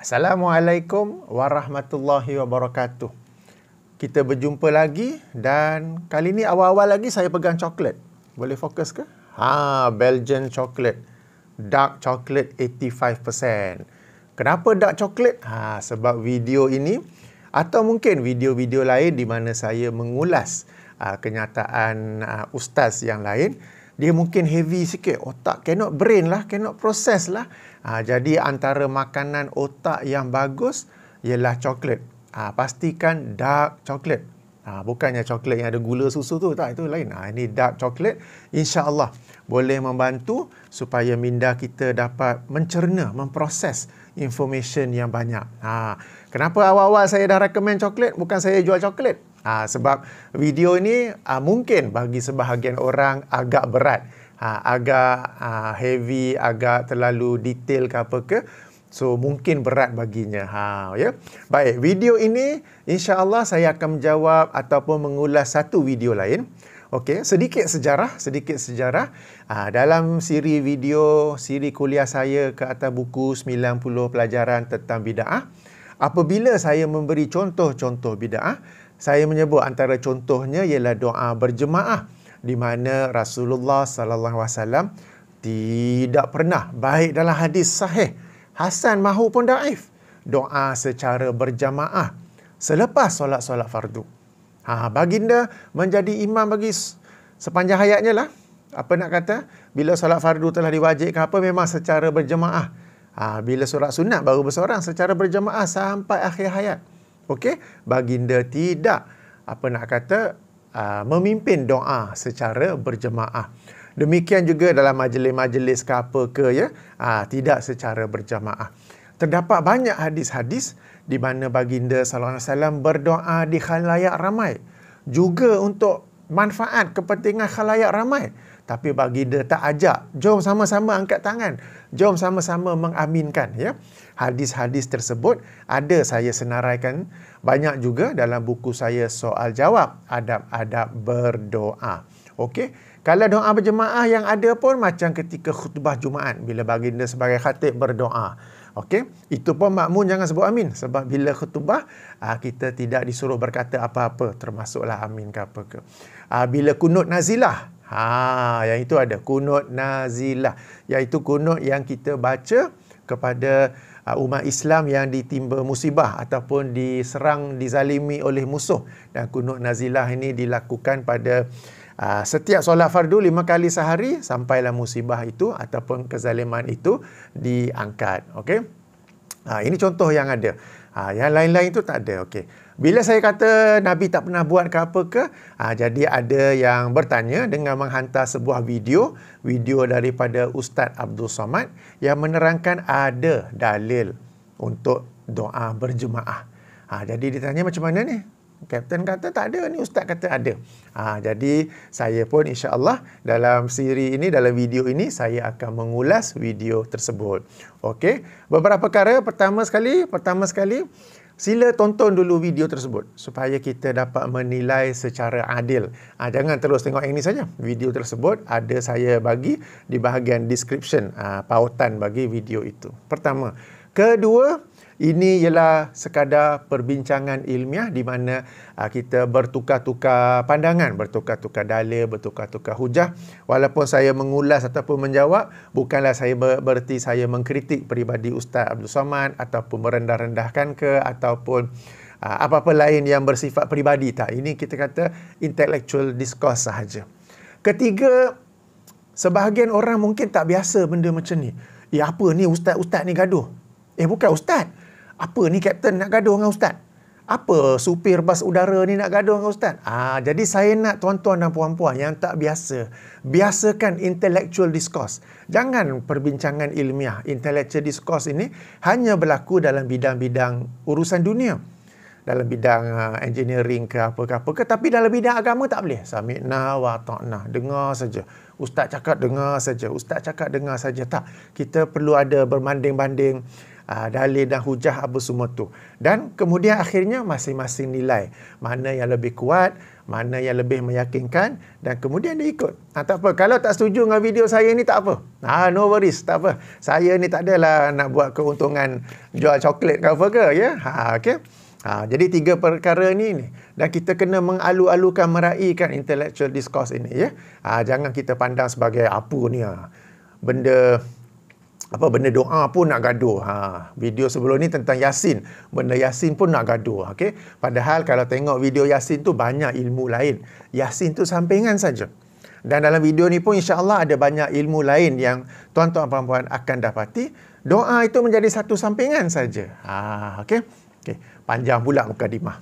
Assalamualaikum warahmatullahi wabarakatuh. Kita berjumpa lagi dan kali ni awal-awal lagi saya pegang coklat. Boleh fokus ke? Belgian chocolate. Dark chocolate 85%. Kenapa dark chocolate? Sebab video ini atau mungkin video-video lain di mana saya mengulas kenyataan ustaz yang lain, dia mungkin heavy sikit. Otak cannot brain lah, cannot process lah. Jadi antara makanan otak yang bagus ialah coklat. Pastikan dark chocolate. Bukannya coklat yang ada gula susu tu, tak, itu lain. Ini dark chocolate, insya-Allah boleh membantu supaya minda kita dapat mencerna, memproses information yang banyak. Kenapa awal-awal saya dah recommend coklat? Bukan saya jual coklat. Sebab video ini mungkin bagi sebahagian orang agak berat, agak heavy, agak terlalu detail ke apa ke. So mungkin berat baginya. Baik, video ini insya-Allah saya akan menjawab ataupun mengulas satu video lain. Okey, sedikit sejarah. Dalam siri video, siri kuliah saya ke atas buku 90 pelajaran tentang bid'ah. Apabila saya memberi contoh-contoh bid'ah, saya menyebut antara contohnya ialah doa berjemaah di mana Rasulullah sallallahu alaihi wasallam tidak pernah, baik dalam hadis sahih hasan maupun daif, doa secara berjamaah selepas solat-solat fardu. Baginda menjadi imam bagi sepanjang hayatnya lah. Apa nak kata? Bila solat fardu telah diwajibkan apa, memang secara berjemaah. Bila solat sunat baru berseorang secara berjemaah sampai akhir hayat. Okey, baginda tidak memimpin doa secara berjemaah. Demikian juga dalam majlis-majlis ke apa ke tidak secara berjemaah. Terdapat banyak hadis-hadis di mana baginda sallallahu alaihi wasallam berdoa di khalayak ramai, juga untuk manfaat kepentingan khalayak ramai. Tapi baginda tak ajak, jom sama-sama angkat tangan, jom sama-sama mengaminkan. Hadis-hadis tersebut ada saya senaraikan banyak juga dalam buku saya Soal Jawab, Adab-adab berdoa. Okey, kalau doa berjemaah yang ada pun macam ketika khutbah Jumaat bila baginda sebagai khatib berdoa. Okey, itu pun makmum jangan sebut amin sebab bila khutbah kita tidak disuruh berkata apa-apa, termasuklah amin ke apa ke. Bila kunut nazilah, yang itu ada kunut nazilah, iaitu kunut yang kita baca kepada umat Islam yang ditimba musibah ataupun diserang, dizalimi oleh musuh. Dan kunut nazilah ini dilakukan pada setiap solat fardu 5 kali sehari sampailah musibah itu ataupun kezaliman itu diangkat. Okey. Ini contoh yang ada. Yang lain-lain itu tak ada. Okey. Bila saya kata Nabi tak pernah buat ke apa ke, jadi ada yang bertanya dengan menghantar sebuah video daripada Ustaz Abdul Somad yang menerangkan ada dalil untuk doa berjemaah. Jadi ditanya macam mana ni? Kapten kata tak ada, ni ustaz kata ada. Jadi saya pun insya-Allah dalam siri ini, dalam video ini saya akan mengulas video tersebut. Okey, beberapa perkara. Pertama sekali sila tonton dulu video tersebut supaya kita dapat menilai secara adil. Jangan terus tengok yang ini saja. Video tersebut ada saya bagi di bahagian description, pautan bagi video itu. Pertama. Kedua, ini ialah sekadar perbincangan ilmiah di mana kita bertukar-tukar pandangan, bertukar-tukar dalil, bertukar-tukar hujah. Walaupun saya mengulas ataupun menjawab, bukanlah saya bererti saya mengkritik peribadi Ustaz Abdul Somad ataupun merendah-rendahkan ke ataupun apa-apa lain yang bersifat peribadi. Tak, ini kita kata intellectual discourse sahaja. Ketiga, sebahagian orang mungkin tak biasa benda macam ni. Apa ni ustaz-ustaz ni gaduh? Bukan ustaz. Apa ni kapten nak gaduh dengan ustaz? Apa supir bas udara ni nak gaduh dengan ustaz? Jadi saya nak tuan-tuan dan puan-puan yang tak biasa, biasakan intellectual discourse. Jangan perbincangan ilmiah. Intellectual discourse ini hanya berlaku dalam bidang-bidang urusan dunia. Dalam bidang engineering ke apa ke, tapi dalam bidang agama tak boleh. Sami'na wa ta'na, dengar saja. Ustaz cakap dengar saja, ustaz cakap dengar saja. Tak, kita perlu ada berbanding-banding dalil dan hujah apa semua tu. Dan kemudian akhirnya masing-masing nilai mana yang lebih kuat, mana yang lebih meyakinkan, dan kemudian dia ikut. Tak apa, kalau tak setuju dengan video saya ni tak apa. No worries, tak apa. Saya ni tak adalah nak buat keuntungan jual coklat ke apa ke, ya. Okey. Jadi 3 perkara ni dan kita kena mengalu-alukan, meraihkan intellectual discourse ini, ya. Jangan kita pandang sebagai apa ni, benda doa pun nak gaduh. Video sebelum ni tentang Yasin, benda Yasin pun nak gaduh. Okey. Padahal kalau tengok video Yasin tu banyak ilmu lain. Yasin tu sampingan saja. Dan dalam video ni pun insya-Allah ada banyak ilmu lain yang tuan-tuan puan-puan akan dapati. Doa itu menjadi satu sampingan saja. Okey. Panjang pula mukadimah.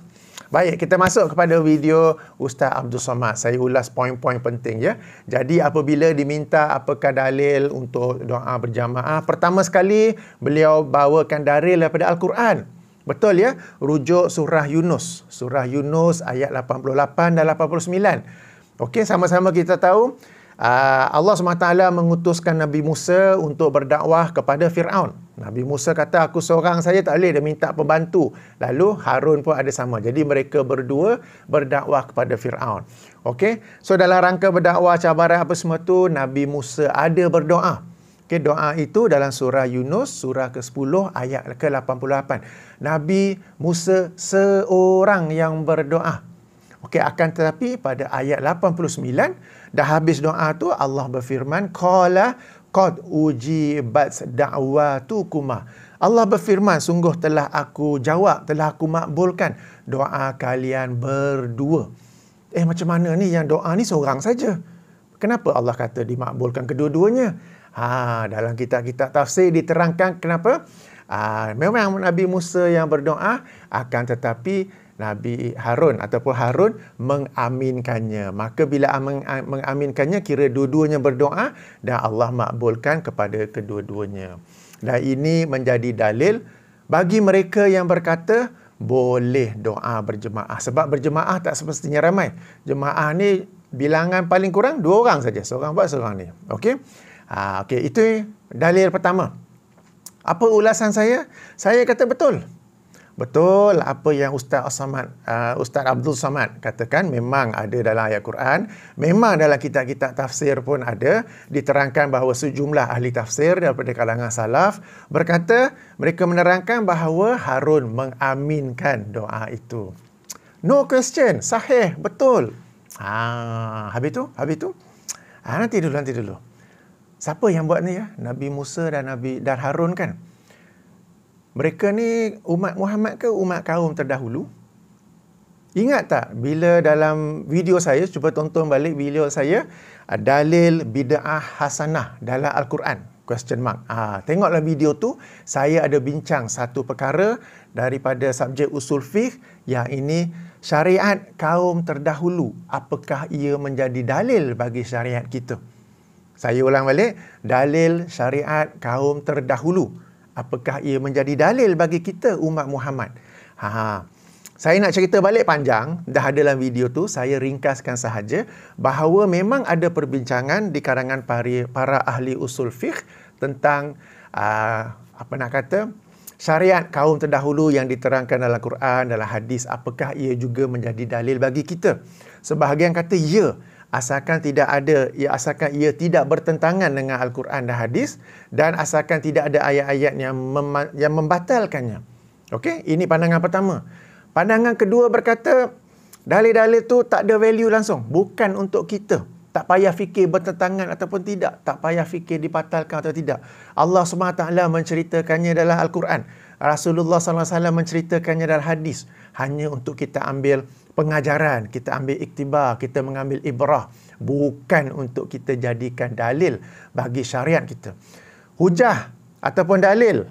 Baik, kita masuk kepada video Ustaz Abdul Somad. Saya ulas poin-poin penting, ya. Jadi apabila diminta apakah dalil untuk doa berjamaah, pertama sekali beliau bawakan dalil daripada Al-Quran. Betul, ya? Rujuk surah Yunus. Surah Yunus ayat 88 dan 89. Okey, sama-sama kita tahu Allah SWT mengutuskan Nabi Musa untuk berdakwah kepada Fir'aun. Nabi Musa kata, aku seorang saja tak boleh, dia minta pembantu. Lalu Harun pun ada sama. Jadi mereka berdua berdakwah kepada Fir'aun. Okey, so dalam rangka berdakwah, cabaran apa semua tu, Nabi Musa ada berdoa. Okey, doa itu dalam surah Yunus, surah ke-10 ayat ke-88. Nabi Musa seorang yang berdoa. Okey, akan tetapi pada ayat 89 dah habis doa tu Allah berfirman, qala qad ujibat da'watukuma. Allah berfirman, sungguh telah aku jawab, telah aku makbulkan doa kalian berdua. Macam mana ni yang doa ni seorang saja? Kenapa Allah kata dimakbulkan kedua-duanya? Dalam kitab-kitab tafsir diterangkan kenapa? Memang Nabi Musa yang berdoa, akan tetapi Nabi Harun ataupun Harun mengaminkannya. Maka bila mengaminkannya, kira dua-duanya berdoa dan Allah makbulkan kepada kedua-duanya. Dan ini menjadi dalil bagi mereka yang berkata boleh doa berjemaah. Sebab berjemaah tak semestinya ramai. Jemaah ni bilangan paling kurang 2 orang saja. Seorang buat, seorang ni. Okey. Okey, itu dalil pertama. Apa ulasan saya? Saya kata betul. Betul apa yang Ustaz Abdul Somad katakan, memang ada dalam ayat Quran, memang dalam kitab-kitab tafsir pun ada diterangkan bahawa sejumlah ahli tafsir daripada kalangan salaf berkata, mereka menerangkan bahawa Harun mengaminkan doa itu. No question, sahih, betul. Habis tu. Nanti dulu. Siapa yang buat ni, ya? Nabi Musa dan Harun kan? Mereka ni umat Muhammad ke umat kaum terdahulu? Ingat tak bila dalam video saya, cuba tonton balik video saya, dalil bid'ah hasanah dalam Al-Quran? Question mark. Tengoklah video tu, saya ada bincang satu perkara daripada subjek usul fiqh, yang ini syariat kaum terdahulu. Apakah ia menjadi dalil bagi syariat kita? Saya ulang balik, dalil syariat kaum terdahulu. Apakah ia menjadi dalil bagi kita umat Muhammad? Saya nak cerita balik panjang, dah ada dalam video tu, saya ringkaskan sahaja bahawa memang ada perbincangan di kalangan para ahli usul fiqh tentang syariat kaum terdahulu yang diterangkan dalam Quran, dalam hadis, apakah ia juga menjadi dalil bagi kita? Sebahagian kata ya, asalkan ia tidak bertentangan dengan Al-Quran dan hadis, dan asalkan tidak ada ayat-ayat yang membatalkannya. Okey, ini pandangan pertama. Pandangan kedua berkata, dalil-dalil tu tak ada value langsung, bukan untuk kita. Tak payah fikir bertentangan ataupun tidak, tak payah fikir dibatalkan atau tidak. Allah SWT menceritakannya dalam Al-Quran. Rasulullah SAW menceritakannya dalam hadis. Hanya untuk kita ambil pengajaran, kita ambil iktibar, kita mengambil ibrah, bukan untuk kita jadikan dalil bagi syariat kita. Hujah ataupun dalil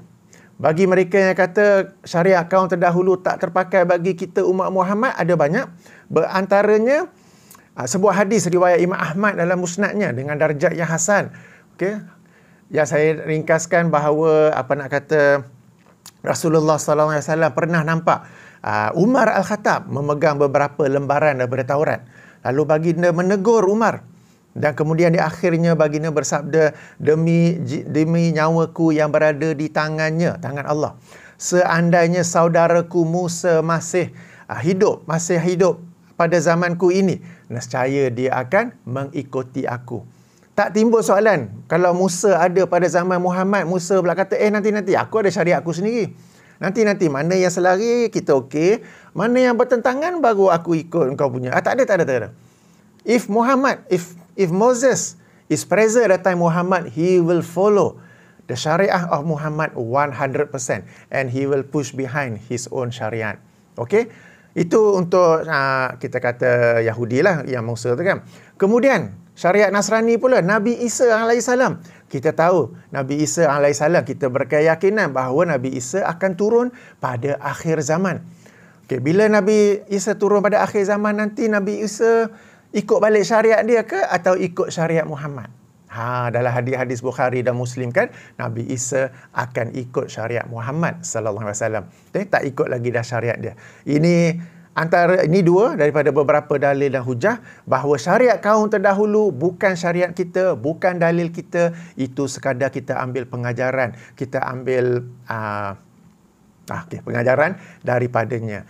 bagi mereka yang kata syariat kaum terdahulu tak terpakai bagi kita umat Muhammad ada banyak. Berantaranya sebuah hadis riwayat Imam Ahmad dalam musnadnya dengan darjat yang hasan. Okey. Yang saya ringkaskan bahawa Rasulullah SAW pernah nampak Umar Al-Khattab memegang beberapa lembaran daripada Taurat. Lalu baginda menegur Umar. Dan kemudian di akhirnya baginda bersabda, demi nyawaku yang berada di tangannya, tangan Allah, seandainya saudaraku Musa masih hidup pada zamanku ini, nescaya dia akan mengikuti aku. Tak timbul soalan, kalau Musa ada pada zaman Muhammad, Musa pula kata, nanti aku ada syariatku sendiri. Nanti mana yang selari kita okey, mana yang bertentangan baru aku ikut engkau punya. Tak ada. If Moses is present at the time Muhammad, he will follow the syariah of Muhammad 100% and he will push behind his own syariat. Okey? Itu untuk kita kata Yahudi lah yang Musa tu kan. Kemudian syariat Nasrani pula, Nabi Isa alaihissalam. Kita tahu Nabi Isa alaihissalam, kita berkeyakinan bahawa Nabi Isa akan turun pada akhir zaman. Okey, bila Nabi Isa turun pada akhir zaman nanti, Nabi Isa ikut balik syariat dia ke atau ikut syariat Muhammad? Dalam hadis-hadis Bukhari dan Muslim kan, Nabi Isa akan ikut syariat Muhammad sallallahu alaihi wasallam. Tak ikut lagi dah syariat dia. Ini dua daripada beberapa dalil dan hujah bahawa syariat kaum terdahulu bukan syariat kita, bukan dalil kita. Itu sekadar kita ambil pengajaran, kita ambil pengajaran daripadanya.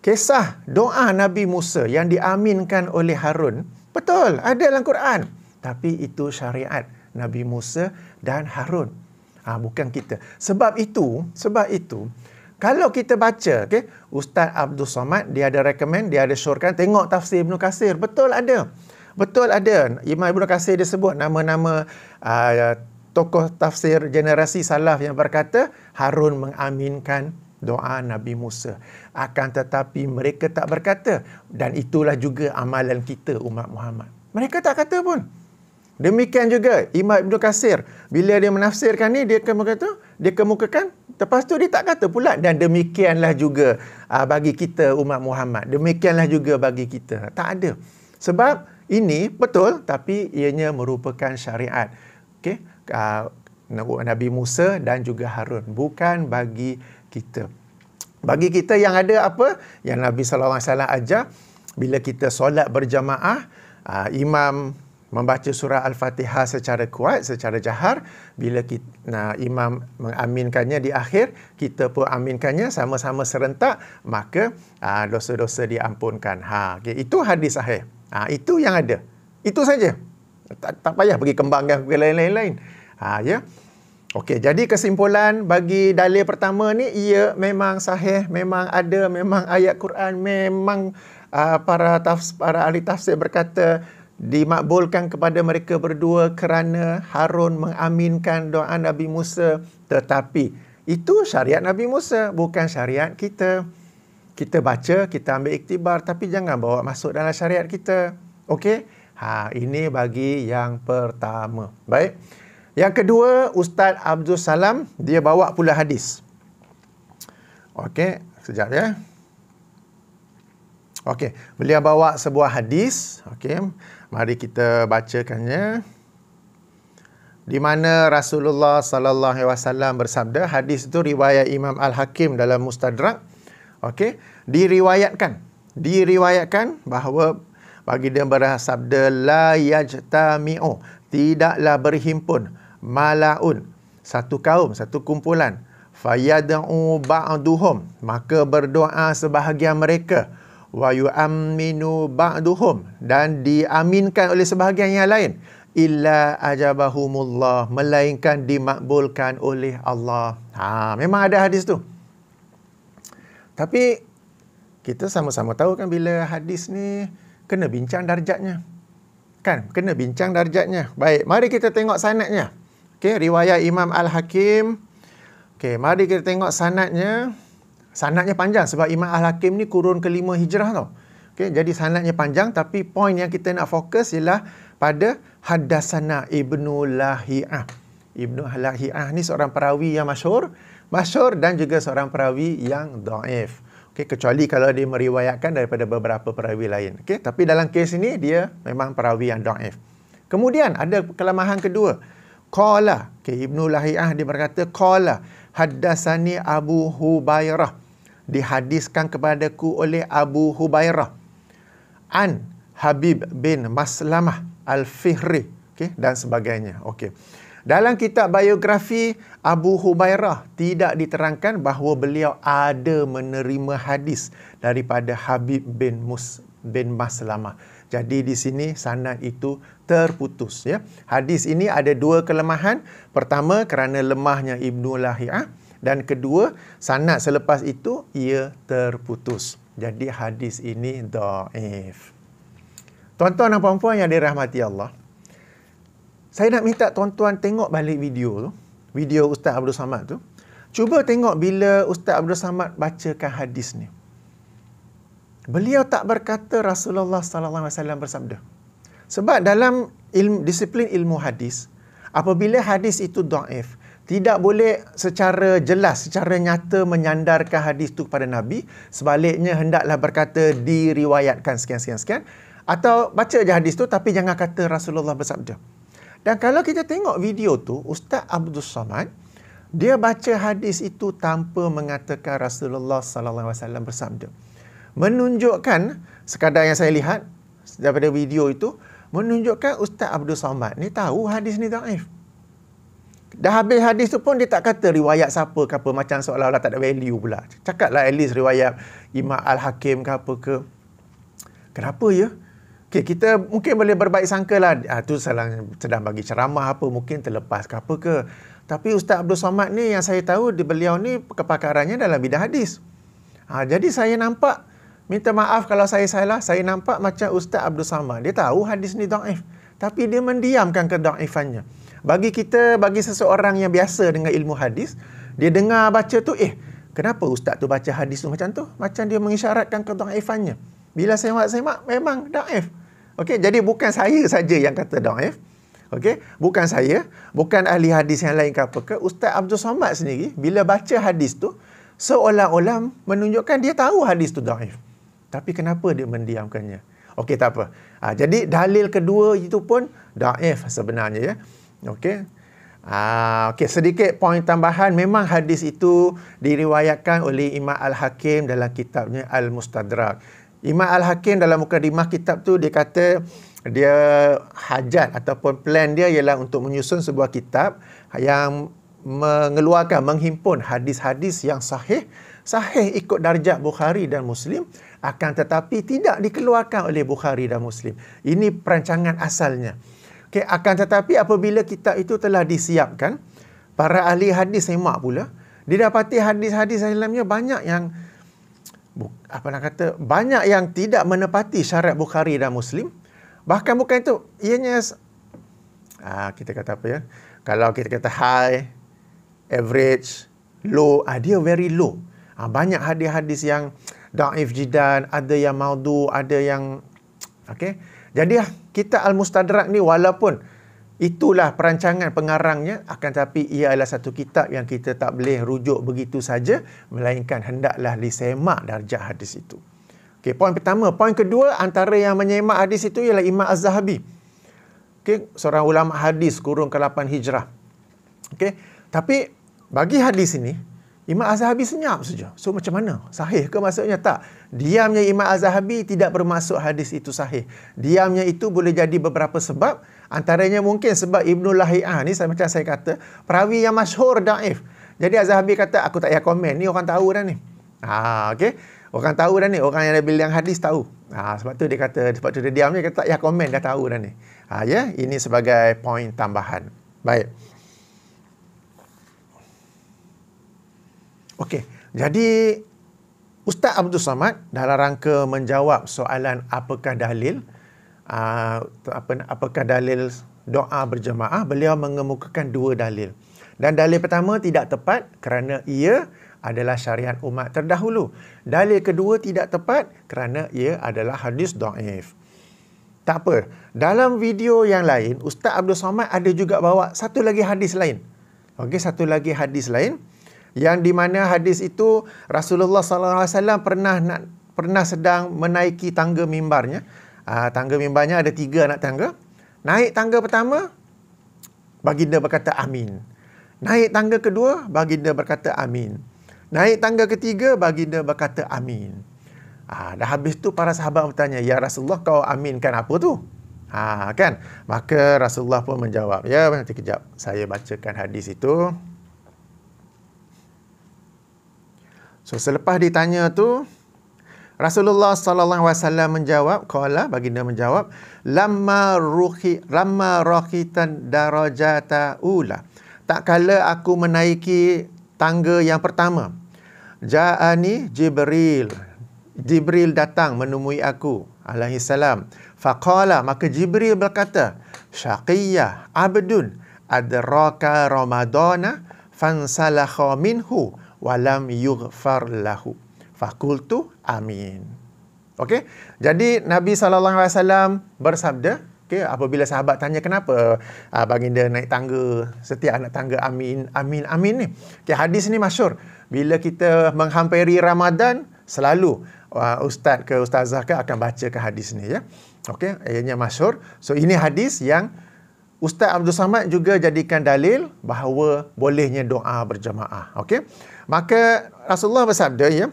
Kisah doa Nabi Musa yang diaminkan oleh Harun, betul, ada dalam Quran. Tapi itu syariat Nabi Musa dan Harun. Bukan kita. Sebab itu, kalau kita baca, Ustaz Abdul Somad, dia ada recommend, dia ada syorkan, tengok tafsir Ibn Katsir. Betul ada. Imam Ibn Katsir dia sebut nama-nama tokoh tafsir generasi salaf yang berkata, Harun mengaminkan doa Nabi Musa. Akan tetapi mereka tak berkata, dan itulah juga amalan kita umat Muhammad. Mereka tak kata pun. Demikian juga Imam Ibn Katsir, bila dia menafsirkan ni, dia kemukakan, lepas tu dia tak kata pula. Dan demikianlah juga bagi kita umat Muhammad. Demikianlah juga bagi kita. Tak ada. Sebab ini betul, tapi ianya merupakan syariat. Okey, Nabi Musa dan juga Harun. Bukan bagi kita. Bagi kita yang ada apa? Yang Nabi SAW ajar, bila kita solat berjamaah, imam membaca surah Al-Fatihah secara kuat, secara jahar. Bila imam mengaminkannya di akhir, kita pun aminkannya sama-sama serentak, maka dosa-dosa diampunkan. Okay. Itu hadis akhir. Itu yang ada. Itu saja. Tak payah pergi kembangkan ke lain-lain. Ya. Okey, jadi kesimpulan bagi dalil pertama ni, ia memang sahih, memang ada, memang ayat Quran, memang para ahli tafsir berkata dimakbulkan kepada mereka berdua kerana Harun mengaminkan doa Nabi Musa. Tetapi itu syariat Nabi Musa, bukan syariat kita. Kita baca, kita ambil iktibar, tapi jangan bawa masuk dalam syariat kita. Okey? Ini bagi yang pertama. Baik. Yang kedua, Ustaz Abdul Salam, dia bawa pula hadis. Okey, sekejap ya. Okey, beliau bawa sebuah hadis. Okey, mari kita bacakannya. Di mana Rasulullah sallallahu alaihi wasallam bersabda, hadis itu riwayat Imam Al-Hakim dalam Mustadrak. Okey, diriwayatkan bahawa baginda bersabda, la yajtami'u, tidaklah berhimpun, malaun, satu kaum, satu kumpulan, fayad'u ba'duhum, maka berdoa sebahagian mereka, wa yu'amminu ba'duhum, dan diaminkan oleh sebahagian yang lain, illa ajabahumullah, melainkan dimakbulkan oleh Allah. Memang ada hadis tu. Tapi kita sama-sama tahu kan, bila hadis ni kena bincang darjatnya. Kan? Kena bincang darjatnya. Baik, mari kita tengok sanadnya. Okey, riwayat Imam Al-Hakim. Okey, mari kita tengok sanadnya. Sanadnya panjang sebab Imam Al-Hakim ni kurun ke-5 Hijrah tau. Okey, jadi sanadnya panjang, tapi poin yang kita nak fokus ialah pada Haddatsana Ibnu Lahiyah. Ibnu Lahiyah ni seorang perawi yang masyhur dan juga seorang perawi yang dhaif. Okey, kecuali kalau dia meriwayatkan daripada beberapa perawi lain. Okey, tapi dalam kes ini dia memang perawi yang dhaif. Kemudian ada kelemahan kedua. Qala, Ibnu Lahiyah dia berkata, qala haddatsani Abu Hubairah, dihadiskan kepadaku oleh Abu Hubairah, an Habib bin Maslamah, Al-Fihri, dan sebagainya. Dalam kitab biografi Abu Hubairah tidak diterangkan bahawa beliau ada menerima hadis daripada Habib bin Maslamah. Jadi di sini sanad itu terputus, ya. Hadis ini ada dua kelemahan. Pertama, kerana lemahnya Ibnu Lahiyah, dan kedua, sanad selepas itu ia terputus. Jadi hadis ini dhaif. Tuan-tuan dan puan-puan yang dirahmati Allah, saya nak minta tuan-tuan tengok balik video tu, video Ustaz Abdul Samad tu. Cuba tengok bila Ustaz Abdul Samad bacakan hadis ni. Beliau tak berkata Rasulullah sallallahu alaihi wasallam bersabda. Sebab dalam disiplin ilmu hadis, apabila hadis itu dhaif, tidak boleh secara jelas, secara nyata menyandarkan hadis itu kepada Nabi. Sebaliknya hendaklah berkata diriwayatkan sekian-sekian. Atau baca je hadis tu tapi jangan kata Rasulullah bersabda. Dan kalau kita tengok video tu, Ustaz Abdul Samad, dia baca hadis itu tanpa mengatakan Rasulullah sallallahu alaihi wasallam bersabda. Menunjukkan, sekadar yang saya lihat daripada video itu, menunjukkan Ustaz Abdul Samad ni tahu hadis ni dhaif. Dah habis hadis tu pun dia tak kata riwayat siapa ke apa, macam seolah-olah tak ada value pula. Cakaplah at least riwayat Imam Al-Hakim ke apa ke. Kenapa ya? Kita mungkin boleh berbaik sangka lah, tu sedang bagi ceramah apa, mungkin terlepas ke apa ke. Tapi Ustaz Abdul Samad ni yang saya tahu, beliau ni kepakarannya dalam bidang hadis. Jadi saya nampak, minta maaf kalau saya salah, saya nampak macam Ustaz Abdul Samad, dia tahu hadis ni dhaif, tapi dia mendiamkan kedhaifannya. Bagi kita, bagi seseorang yang biasa dengan ilmu hadis, dia dengar baca tu, kenapa Ustaz tu baca hadis tu macam tu? Macam dia mengisyaratkan kedhaifannya. Bila semak-semak, memang dhaif. Jadi bukan saya saja yang kata dhaif. Bukan saya, bukan ahli hadis yang lain ke apa ke. Ustaz Abdul Samad sendiri, bila baca hadis tu, seolah-olah menunjukkan dia tahu hadis tu dhaif. Tapi kenapa dia mendiamkannya? Tak apa. Jadi dalil kedua itu pun dhaif sebenarnya, ya. Sedikit poin tambahan. Memang hadis itu diriwayatkan oleh Imam Al-Hakim dalam kitabnya Al-Mustadrak. Imam Al-Hakim dalam mukadimah kitab tu, dia kata dia hajat ataupun plan dia ialah untuk menyusun sebuah kitab yang mengeluarkan, menghimpun hadis-hadis yang sahih ikut darjat Bukhari dan Muslim, akan tetapi tidak dikeluarkan oleh Bukhari dan Muslim. Ini perancangan asalnya. Akan tetapi apabila kitab itu telah disiapkan, para ahli hadis semak pula, didapati hadis-hadis dalamnya banyak yang banyak yang tidak menepati syarat Bukhari dan Muslim. Bahkan bukan itu, ianya kita kata apa ya? Kalau kita kata high, average, low, dia very low. Banyak hadis-hadis yang dhaif jiddan, ada yang maudhu, ada yang Jadi kitab Al-Mustadrak ni, walaupun itulah perancangan pengarangnya, akan tetapi ia adalah satu kitab yang kita tak boleh rujuk begitu saja, melainkan hendaklah disemak darjah hadis itu. Poin pertama. Poin kedua, antara yang menyemak hadis itu ialah Imam Az-Zahabi. Seorang ulama hadis kurun ke-8 Hijrah. Tapi bagi hadis ini, Imam Az-Zahabi senyap saja. So macam mana? Sahih ke maksudnya? Tak. Diamnya Imam Az-Zahabi tidak bermaksud hadis itu sahih. Diamnya itu boleh jadi beberapa sebab. Antaranya mungkin sebab Ibnu Lahiyah ni, macam saya kata, perawi yang masyhur dhaif. Jadi Az-Zahabi kata, aku tak payah komen. Ni orang tahu dah ni. Orang tahu dah ni. Orang yang ada bilang hadis tahu. Sebab tu dia kata, sebab tu dia diam, dia kata tak payah komen, dah tahu dah ni. Ini sebagai poin tambahan. Baik. Jadi Ustaz Abdul Samad dalam rangka menjawab soalan apakah dalil doa berjemaah, beliau mengemukakan dua dalil. Dan dalil pertama tidak tepat kerana ia adalah syariat umat terdahulu. Dalil kedua tidak tepat kerana ia adalah hadis dhaif. Tak apa. Dalam video yang lain, Ustaz Abdul Samad ada juga bawa satu lagi hadis lain. Satu lagi hadis lain, yang di mana hadis itu Rasulullah SAW pernah sedang menaiki tangga mimbarnya. Tangga mimbarnya ada 3 anak tangga. Naik tangga pertama, baginda berkata amin. Naik tangga kedua, baginda berkata amin. Naik tangga ketiga, baginda berkata amin. Dah habis tu para sahabat bertanya, ya Rasulullah, kau aminkan apa tu? Kan? Maka Rasulullah pun menjawab. Ya, nanti kejap saya bacakan hadis itu. So, selepas ditanya tu, Rasulullah sallallahu alaihi wasallam menjawab, qala, baginda menjawab, lamma raqitan darajata ula. Tak kala aku menaiki tangga yang pertama, ja'ani Jibril. Jibril datang menemui aku alaihi salam. Faqala, maka Jibril berkata, syaqiyah abdun adraka ramadana fansalakha minhu walam yughfar lahu. Fakultu amin. Okey. Jadi Nabi SAW bersabda, apabila sahabat tanya kenapa baginda naik tangga, setiap anak tangga amin, amin, amin ni. Hadis ni masyhur. Bila kita menghampiri Ramadan, selalu ustaz ke ustazah ke akan bacakan hadis ni, ya. Okey, ianya masyhur. So ini hadis yang Ustaz Abdul Samad juga jadikan dalil bahawa bolehnya doa berjamaah. Okey. Maka Rasulullah bersabda, ya,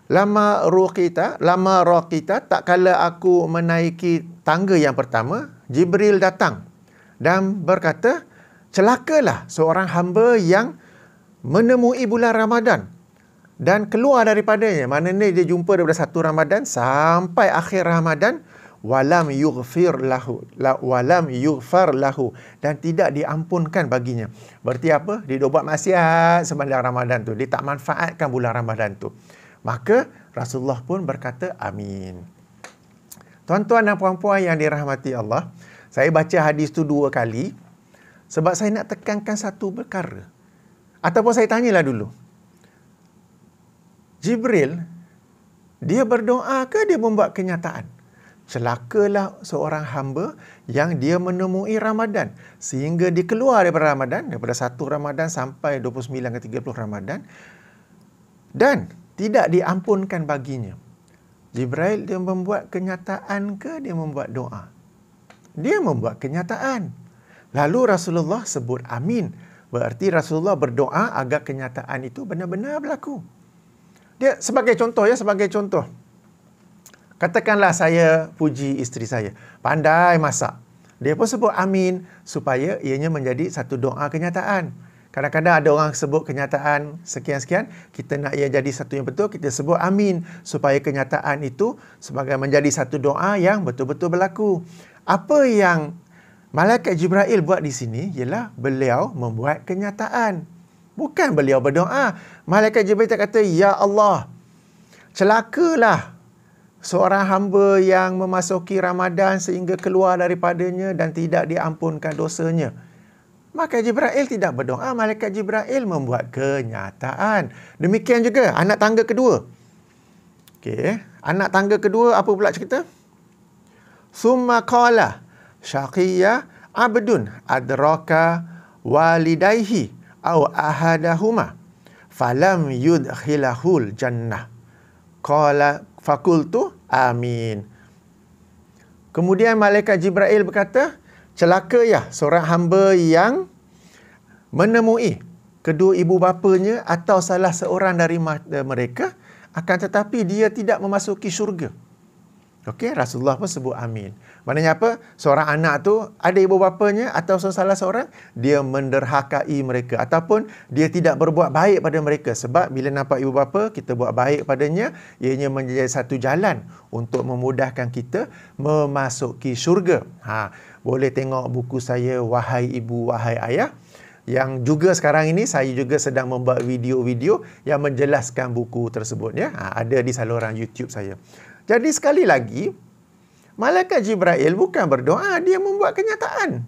lama raqita, tak kala aku menaiki tangga yang pertama, Jibril datang dan berkata, celakalah seorang hamba yang menemui bulan Ramadan dan keluar daripadanya. Maknanya dia jumpa daripada 1 Ramadan sampai akhir Ramadan, walam yughfar lahu, dan tidak diampunkan baginya. Berarti apa? Dia buat maksiat sepanjang Ramadan tu. Dia tak manfaatkan bulan Ramadan tu. Maka Rasulullah pun berkata amin. Tuan-tuan dan puan-puan yang dirahmati Allah, saya baca hadis tu 2 kali sebab saya nak tekankan satu perkara. Ataupun saya tanyalah dulu, Jibril, dia berdoa ke dia membuat kenyataan? Celakalah seorang hamba yang dia menemui Ramadan sehingga dia keluar daripada Ramadan, daripada 1 Ramadan sampai 29 ke 30 Ramadan, dan tidak diampunkan baginya. Jibril, dia membuat kenyataan ke dia membuat doa? Dia membuat kenyataan. Lalu Rasulullah sebut amin. Berarti Rasulullah berdoa agar kenyataan itu benar-benar berlaku. Dia sebagai contoh, ya, sebagai contoh. Katakanlah saya puji isteri saya, pandai masak. Dia pun sebut amin supaya ianya menjadi satu doa kenyataan. Kadang-kadang ada orang sebut kenyataan sekian-sekian, kita nak ia jadi satu yang betul, kita sebut amin supaya kenyataan itu sebagai menjadi satu doa yang betul-betul berlaku. Apa yang Malaikat Jibril buat di sini ialah beliau membuat kenyataan. Bukan beliau berdoa. Malaikat Jibril tak kata, ya Allah, celakalah seorang hamba yang memasuki Ramadan sehingga keluar daripadanya dan tidak diampunkan dosanya. Maka Jibril tidak berdoa, Malaikat Jibril membuat kenyataan. Demikian juga anak tangga kedua. Okey, anak tangga kedua apa pula cerita? Summa qala syaqiyya abdun adraka walidayhi aw ahadahuma falam yudkhilahul jannah. Qala fakultu amin. Kemudian Malaikat Jibril berkata, celaka ya seorang hamba yang menemui kedua ibu bapanya atau salah seorang dari mereka, akan tetapi dia tidak memasuki syurga. Okey, Rasulullah pun sebut amin. Maknanya apa? Seorang anak tu ada ibu bapanya atau salah seorang, dia menderhakai mereka ataupun dia tidak berbuat baik pada mereka. Sebab bila nampak ibu bapa, kita buat baik padanya, ianya menjadi satu jalan untuk memudahkan kita memasuki syurga. Boleh tengok buku saya, Wahai Ibu, Wahai Ayah, yang juga sekarang ini saya juga sedang membuat video-video yang menjelaskan buku tersebut, ya. Ada di saluran YouTube saya. Jadi sekali lagi, Malaikat Jibril bukan berdoa, dia membuat kenyataan.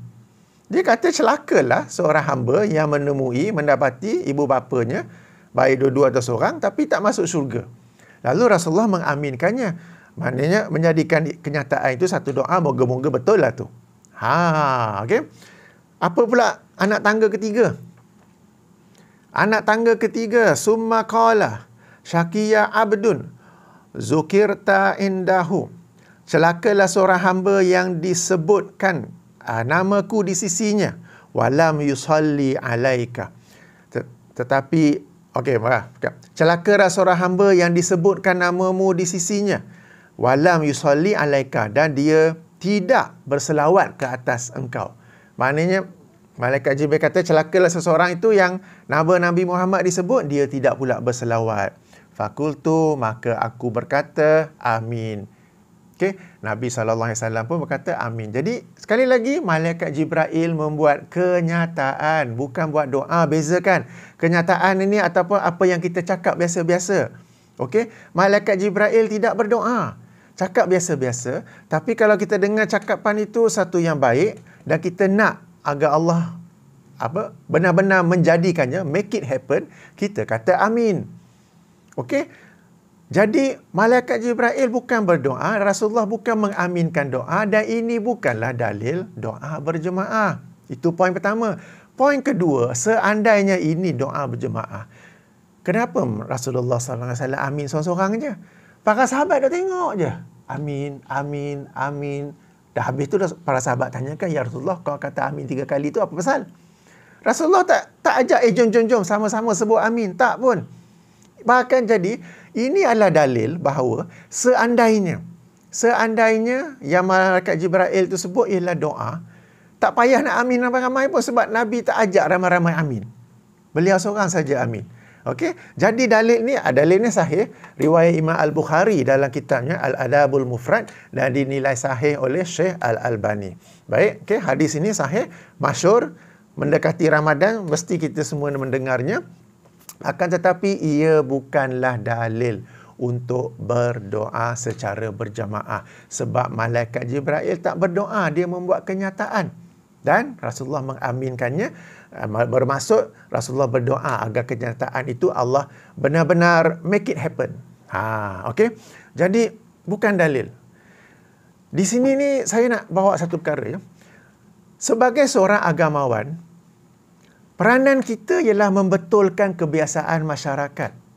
Dia kata celakalah seorang hamba yang menemui, mendapati ibu bapanya, baik dua-dua atau seorang, tapi tak masuk syurga. Lalu Rasulullah mengaminkannya. Maknanya menjadikan kenyataan itu satu doa, moga-moga betul lah tu. Okey. Apa pula anak tangga ketiga? Anak tangga ketiga, summa qala syaqiyya abdun zukirta indahu. Celakalah seorang hamba yang disebutkan namaku di sisinya, walam yusalli alaika. Tetapi celakalah seorang hamba yang disebutkan namamu di sisinya, walam yusalli alaika, dan dia tidak berselawat ke atas engkau. Maknanya, Malaikat Jibril kata, celakalah seseorang itu yang nama Nabi Muhammad disebut, dia tidak pula berselawat. Fakultu, maka aku berkata, amin. Okay? Nabi SAW pun berkata, amin. Jadi, sekali lagi, Malaikat Jibril membuat kenyataan, bukan buat doa. Bezakan kenyataan ini ataupun apa yang kita cakap biasa-biasa. Okay? Malaikat Jibril tidak berdoa. Cakap biasa-biasa, tapi kalau kita dengar cakapan itu satu yang baik dan kita nak agar Allah benar-benar menjadikannya, make it happen, kita kata amin. Okey? Jadi Malaikat Jibril bukan berdoa, Rasulullah bukan mengaminkan doa, dan ini bukanlah dalil doa berjemaah. Itu poin pertama. Poin kedua, seandainya ini doa berjemaah, kenapa Rasulullah SAW amin seorang-seorang je? Para sahabat dah tengok je. Amin, amin, amin. Dah habis tu para sahabat tanyakan, ya Rasulullah, kau kata amin 3 kali tu apa pasal? Rasulullah tak ajak, jom sama-sama sebut amin. Tak pun. Bahkan jadi, ini adalah dalil bahawa seandainya yang Malaikat Jibril itu sebut ialah doa, tak payah nak amin ramai-ramai pun, sebab Nabi tak ajak ramai-ramai amin. Beliau seorang saja amin. Okey, jadi dalil ni sahih, riwayat Imam Al-Bukhari dalam kitabnya Al-Adabul Mufrad, dan dinilai sahih oleh Syekh Al-Albani. Baik, okey, hadis ini sahih, masyhur, mendekati Ramadan mesti kita semua mendengarnya. Akan tetapi ia bukanlah dalil untuk berdoa secara berjamaah, sebab Malaikat Jibril tak berdoa, dia membuat kenyataan. Dan Rasulullah mengaminkannya, bermaksud Rasulullah berdoa agar kenyataan itu Allah benar-benar make it happen. Okey. Jadi bukan dalil. Di sini ni saya nak bawa satu perkara ya. Sebagai seorang agamawan, peranan kita ialah membetulkan kebiasaan masyarakat.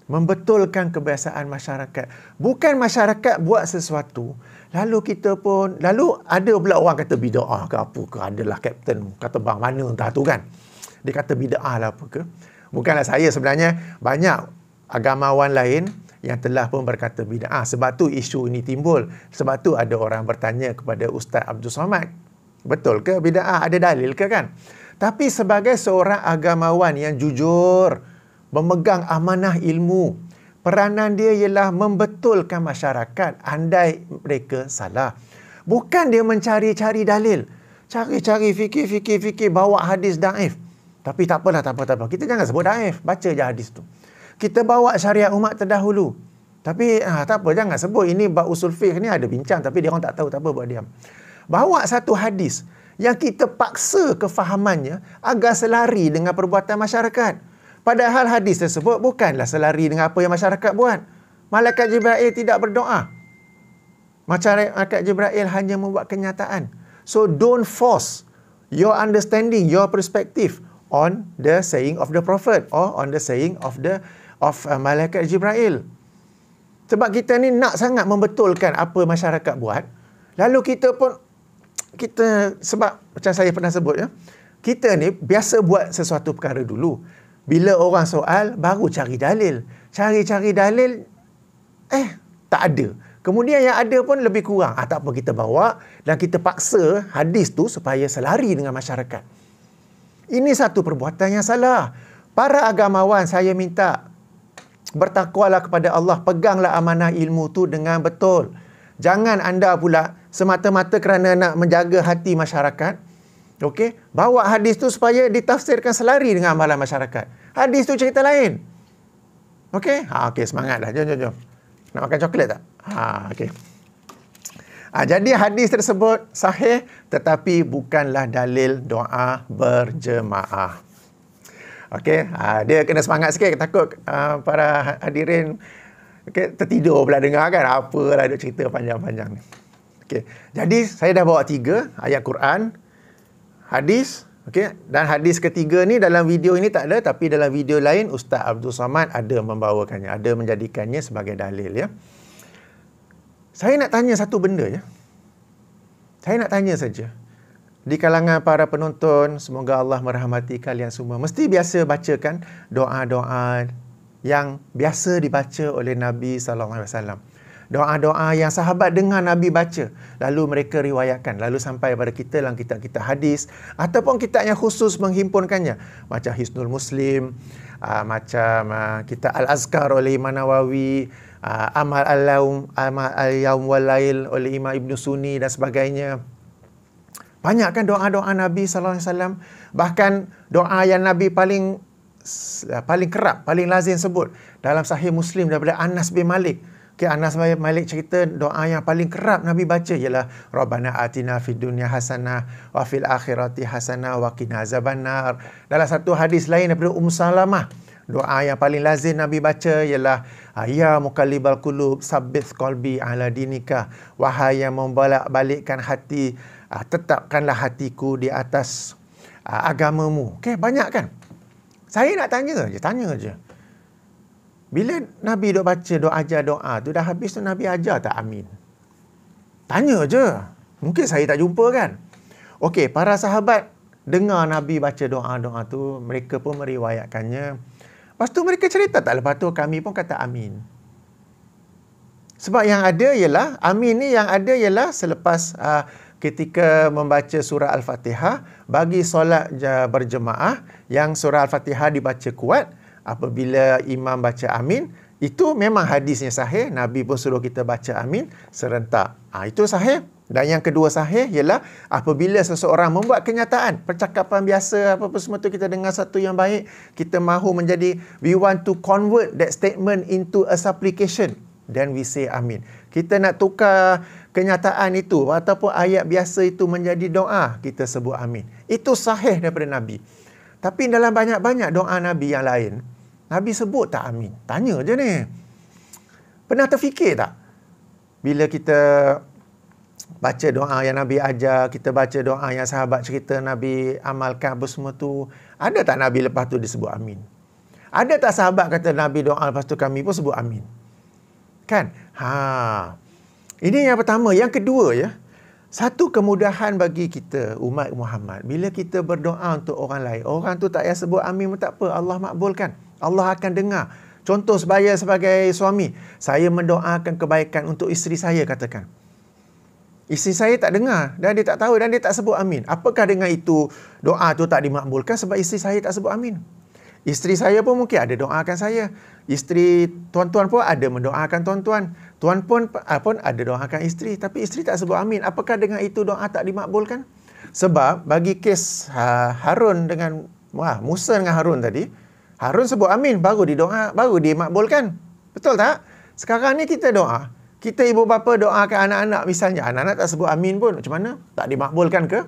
Membetulkan kebiasaan masyarakat. Bukan masyarakat buat sesuatu, lalu ada pula orang kata bid'ah ke apa ke, adalah kapten kata bang mana entah tu kan. Dia kata bid'ah lah apa ke. Bukanlah saya, sebenarnya banyak agamawan lain yang telah pun berkata bid'ah. Sebab tu isu ini timbul. Sebab tu ada orang bertanya kepada Ustaz Abdul Somad, betul ke bid'ah? Ada dalil ke kan? Tapi sebagai seorang agamawan yang jujur, memegang amanah ilmu, peranan dia ialah membetulkan masyarakat andai mereka salah. Bukan dia mencari-cari dalil. Cari-cari, fikir, bawa hadis daif. Tapi tak apalah. Kita jangan sebut daif. Baca je hadis tu. Kita bawa syariat umat terdahulu. Tapi tak apa, jangan sebut. Ini bab usul fiqh ni ada bincang, tapi dia orang tak tahu, tak apa, buat diam. Bawa satu hadis yang kita paksa kefahamannya agar selari dengan perbuatan masyarakat. Padahal hadis tersebut bukanlah selari dengan apa yang masyarakat buat. Malaikat Jibril tidak berdoa. Malaikat Jibril hanya membuat kenyataan. So don't force your understanding, your perspective on the saying of the Prophet or on the saying of Malaikat Jibril. Sebab kita ni nak sangat membetulkan apa masyarakat buat. Lalu kita sebab macam saya pernah sebut ya, kita ni biasa buat sesuatu perkara dulu. Bila orang soal, baru cari dalil. Cari dalil, tak ada. Kemudian yang ada pun lebih kurang. Tak apa, kita bawa dan kita paksa hadis tu supaya selari dengan masyarakat. Ini satu perbuatan yang salah. Para agamawan, saya minta, bertakwalah kepada Allah, peganglah amanah ilmu tu dengan betul. Jangan anda pula semata-mata kerana nak menjaga hati masyarakat, okey, bawa hadis tu supaya ditafsirkan selari dengan amalan masyarakat. Hadis tu cerita lain. Okey? Okey, semangat dah. Jom. Nak makan coklat tak? Okey. Jadi hadis tersebut sahih, tetapi bukanlah dalil doa berjemaah. Okey, dia kena semangat sikit. Takut para hadirin tertidur pula dengar kan. Apalah dia cerita panjang-panjang ni. Okey. Jadi saya dah bawa 3 ayat Quran, hadis, okey, dan hadis ketiga ni dalam video ini tak ada, tapi dalam video lain Ustaz Abdul Somad ada membawakannya, ada menjadikannya sebagai dalil ya. Saya nak tanya satu benda ya. Saya nak tanya saja. Di kalangan para penonton, semoga Allah merahmati kalian semua. Mesti biasa bacakan doa-doa yang biasa dibaca oleh Nabi SAW. Doa-doa yang sahabat dengar Nabi baca, lalu mereka riwayatkan, lalu sampai pada kita dalam kitab-kitab hadis, ataupun kitab yang khusus menghimpunkannya, macam Hisnul Muslim, macam kitab Al-Azkar oleh Imam Nawawi, Amal Al-Yawm wal Lail oleh Imam Ibn Sunni dan sebagainya. Banyak kan doa-doa Nabi SAW. Bahkan doa yang Nabi paling kerap, paling lazim sebut dalam Sahih Muslim daripada Anas bin Malik. Anas bin Malik cerita doa yang paling kerap Nabi baca ialah Rabbana atina fid dunya hasanah wa fil akhirati hasanah wa qina azabannar. Dalam satu hadis lain daripada Salamah, doa yang paling lazim Nabi baca ialah ya muqallibal qulub sabbit qalbi ala dinika. Wahai yang membolak-balikkan hati, tetapkanlah hatiku di atas agamamu. Banyak kan? Saya nak tanya je. Bila Nabi duk baca ajar doa tu, dah habis tu Nabi ajar tak amin? Tanya je. Mungkin saya tak jumpa kan? Okey, para sahabat dengar Nabi baca doa-doa tu, mereka pun meriwayatkannya. Lepas tu mereka cerita tak, lepas tu kami pun kata amin. Sebab yang ada ialah, amin ni yang ada ialah selepas ketika membaca surah Al-Fatihah, bagi solat berjemaah, yang surah Al-Fatihah dibaca kuat, apabila imam baca amin, itu memang hadisnya sahih. Nabi pun suruh kita baca amin serentak. Itu sahih. Dan yang kedua sahih ialah apabila seseorang membuat kenyataan, percakapan biasa, apa-apa semua tu kita dengar satu yang baik, kita mahu menjadi, we want to convert that statement into a supplication, then we say amin. Kita nak tukar kenyataan itu ataupun ayat biasa itu menjadi doa, kita sebut amin. Itu sahih daripada Nabi. Tapi dalam banyak-banyak doa Nabi yang lain, Nabi sebut tak amin? Tanya je ni. Pernah terfikir tak? Bila kita baca doa yang Nabi ajar, kita baca doa yang sahabat cerita Nabi amalkan apa semua tu, ada tak Nabi lepas tu disebut amin? Ada tak sahabat kata Nabi doa lepas tu kami pun sebut amin? Kan? Ini yang pertama. Yang kedua ya, satu kemudahan bagi kita umat Muhammad, bila kita berdoa untuk orang lain, orang tu tak payah sebut amin pun tak apa, Allah makbulkan, Allah akan dengar. Contoh saya sebagai suami, saya mendoakan kebaikan untuk isteri saya, katakan isteri saya tak dengar dan dia tak tahu dan dia tak sebut amin, apakah dengan itu doa tu tak dimakbulkan sebab isteri saya tak sebut amin? Isteri saya pun mungkin ada doakan saya. Isteri tuan-tuan pun ada mendoakan tuan-tuan. Tuan pun ada doakan isteri. Tapi isteri tak sebut amin. Apakah dengan itu doa tak dimakbulkan? Sebab bagi kes Harun dengan Musa dengan Harun tadi, Harun sebut amin baru dimakbulkan. Betul tak? Sekarang ni kita doa. Kita ibu bapa doakan anak-anak misalnya. Anak-anak tak sebut amin pun. Macam mana? Tak dimakbulkan ke?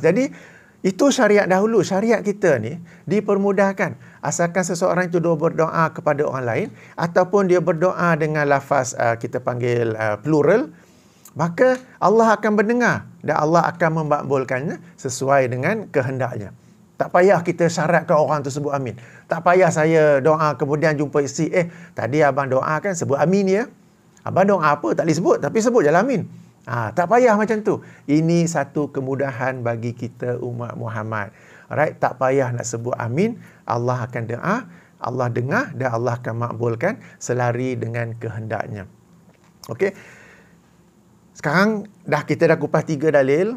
Jadi itu syariat dahulu. Syariat kita ni dipermudahkan. Asalkan seseorang itu berdoa kepada orang lain ataupun dia berdoa dengan lafaz kita panggil plural, maka Allah akan mendengar dan Allah akan memakbulkannya sesuai dengan kehendaknya. Tak payah kita syaratkan orang tu sebut amin. Tak payah saya doa kemudian jumpa isteri, tadi abang doa kan sebut amin ya. Abang doa apa tak boleh sebut, tapi sebut je amin. Tak payah macam tu. Ini satu kemudahan bagi kita umat Muhammad. Alright, tak payah nak sebut amin. Allah akan doa, Allah dengar dan Allah akan makbulkan selari dengan kehendaknya. Okey. Sekarang kita dah kupas 3 dalil.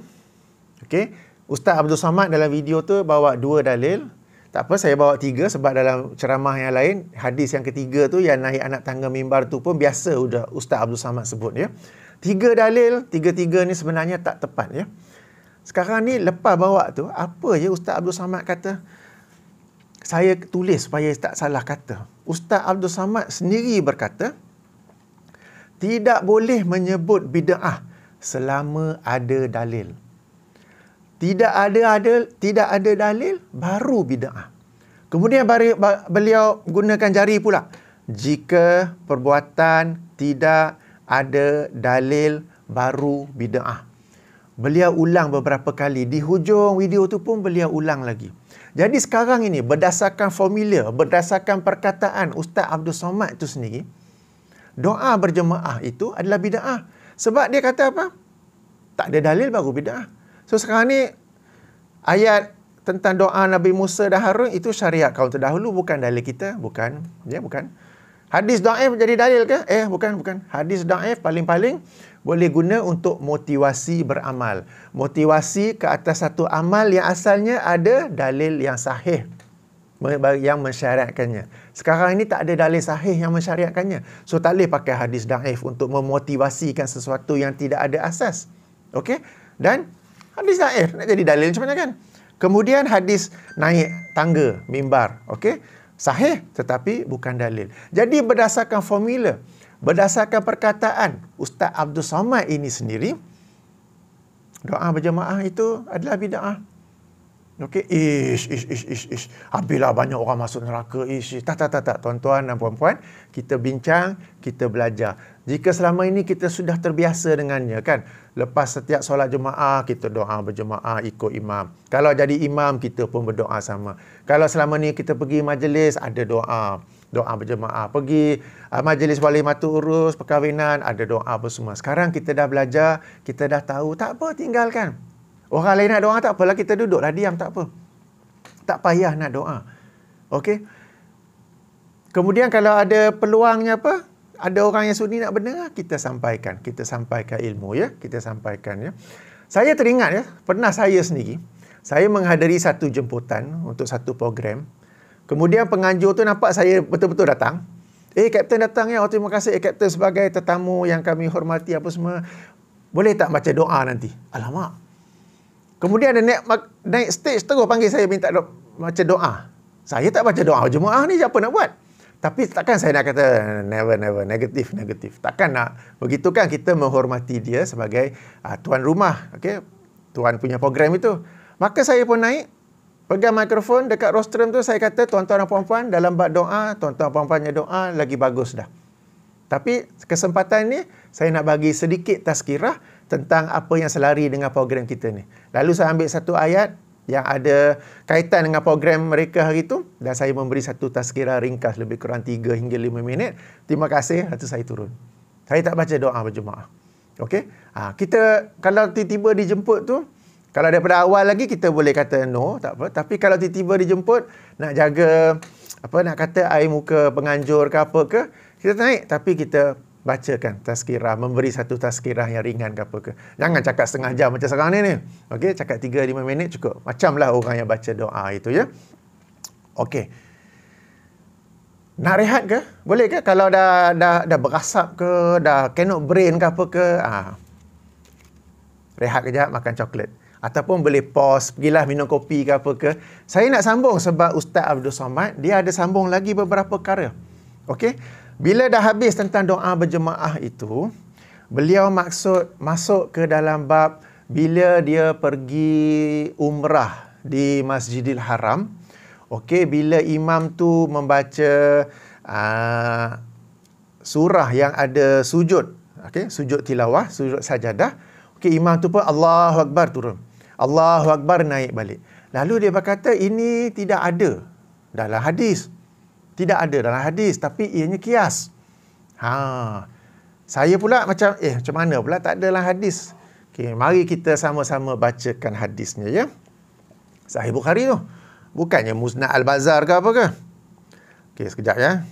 Okey. Ustaz Abdul Samad dalam video tu bawa 2 dalil. Tak apa, saya bawa 3 sebab dalam ceramah yang lain, hadis yang ketiga tu yang naik anak tangga mimbar tu pun biasa Ustaz Abdul Samad sebut ya. 3 dalil, 3-3 ni sebenarnya tak tepat ya. Sekarang ni lepas bawa tu, apa je Ustaz Abdul Samad kata? Saya tulis supaya tak salah kata. Ustaz Abdul Samad sendiri berkata, tidak boleh menyebut bid'ah selama ada dalil. Tidak ada dalil, baru bid'ah. Kemudian beliau gunakan jari pula. Jika perbuatan tidak ada dalil, baru bid'ah. Beliau ulang beberapa kali. Di hujung video tu pun beliau ulang lagi. Jadi sekarang ini berdasarkan formula, berdasarkan perkataan Ustaz Abdul Samad itu sendiri, doa berjemaah itu adalah bid'ah. Sebab dia kata apa? Tak ada dalil baru bid'ah. So sekarang ni ayat tentang doa Nabi Musa dan Harun itu syariat kaum terdahulu, bukan dalil kita, bukan. Hadis dhaif jadi dalil ke? Bukan. Hadis dhaif paling-paling boleh guna untuk motivasi beramal. Motivasi ke atas satu amal yang asalnya ada dalil yang sahih yang mensyariatkannya. Sekarang ini tak ada dalil sahih yang mensyariatkannya. So, tak boleh pakai hadis dhaif untuk memotivasikan sesuatu yang tidak ada asas. Okey? Dan hadis dhaif nak jadi dalil macam mana kan? Kemudian hadis naik tangga, mimbar. Okey? Sahih tetapi bukan dalil. Jadi berdasarkan formula, berdasarkan perkataan Ustaz Abdul Somad ini sendiri, doa berjemaah itu adalah bid'ah. Okey, ish. Habislah banyak orang masuk neraka. Tak. Tuan-tuan dan puan-puan, kita bincang, kita belajar. Jika selama ini kita sudah terbiasa dengannya kan, lepas setiap solat jemaah, kita doa berjemaah ikut imam. Kalau jadi imam, kita pun berdoa sama. Kalau selama ni kita pergi majlis, ada doa berjemaah. Pergi majlis wali matu urus, perkahwinan, ada doa bersama. Sekarang kita dah belajar, kita dah tahu, tak apa, tinggalkan. Orang lain nak doa, tak apalah, kita duduklah diam, tak apa. Tak payah nak doa. Okey? Kemudian kalau ada peluangnya apa? Ada orang yang sudi nak berdengar, kita sampaikan. Kita sampaikan ilmu, ya. Kita sampaikan, ya. Saya teringat, ya, pernah saya sendiri, saya menghadiri satu jemputan untuk satu program. Kemudian penganjur tu nampak saya betul-betul datang. Kapten datang, ya. Oh, terima kasih, Kapten, sebagai tetamu yang kami hormati apa semua. Boleh tak baca doa nanti? Alamak. Kemudian dia naik stage terus panggil saya minta baca doa. Saya tak baca doa jemaah ni, siapa nak buat? Tapi takkan saya nak kata never, negatif. Takkan nak. Begitu kan, kita menghormati dia sebagai tuan rumah. Okay? Tuan punya program itu. Maka saya pun naik, pegang mikrofon dekat rostrum tu, saya kata, tuan-tuan dan puan-puan, dalam bab doa, tuan-tuan dan puan-puannya doa, lagi bagus dah. Tapi kesempatan ni, saya nak bagi sedikit tazkirah tentang apa yang selari dengan program kita ni. Lalu saya ambil satu ayat yang ada kaitan dengan program mereka hari itu, dan saya memberi satu tazkirah ringkas lebih kurang 3 hingga 5 minit. Terima kasih, lepas tu saya turun. Saya tak baca doa berjemaah. Okey? Kita kalau tiba-tiba dijemput tu, kalau daripada awal lagi kita boleh kata no, tak apa. Tapi kalau tiba-tiba dijemput, nak jaga nak kata air muka penganjur ke apa ke, kita naik tapi kita bacakan tazkirah, memberi satu tazkirah yang ringan ke apa ke. Jangan cakap setengah jam macam sekarang ni. Okey, cakap 3-5 minit cukup. Macamlah orang yang baca doa itu, ya. Okey. Nak rehat ke? Boleh ke? Kalau dah berasap ke, dah cannot brain ke apa ke, rehat kejap, makan coklat. Ataupun boleh pause, pergilah minum kopi ke apa ke. Saya nak sambung sebab Ustaz Abdul Somad, dia ada sambung lagi beberapa perkara. Okey? Bila dah habis tentang doa berjemaah itu, beliau masuk ke dalam bab bila dia pergi umrah di Masjidil Haram. Okey, bila imam tu membaca surah yang ada sujud, okey, sujud tilawah, sujud sajadah. Okey, imam tu pun Allahu Akbar turun. Allahu Akbar naik balik. Lalu dia berkata, ini tidak ada dalam hadis. Tidak ada dalam hadis, tapi ianya kias. Saya pula macam mana pula tak ada dalam hadis. Okey, mari kita sama-sama bacakan hadisnya, ya. Sahih Bukhari tu. Bukannya Musnad Al-Bazar ke apa ke? Okey, sekejap, ya.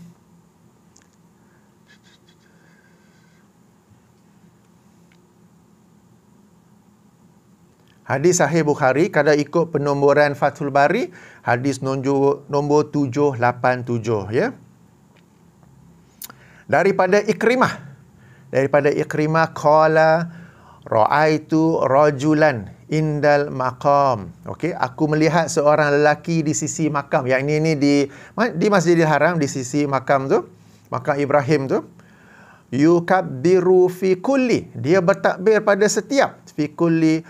Hadis Sahih Bukhari, kalau ikut penomboran Fathul Bari, hadis nombor 787, ya. Daripada Ikrimah qala ra'aitu rajulan indal maqam. Okey, aku melihat seorang lelaki di sisi makam. Yang ini di Masjidil Haram, di sisi makam tu, makam Ibrahim tu. Yukabbiru fi kulli, dia bertakbir pada setiap, fi kulli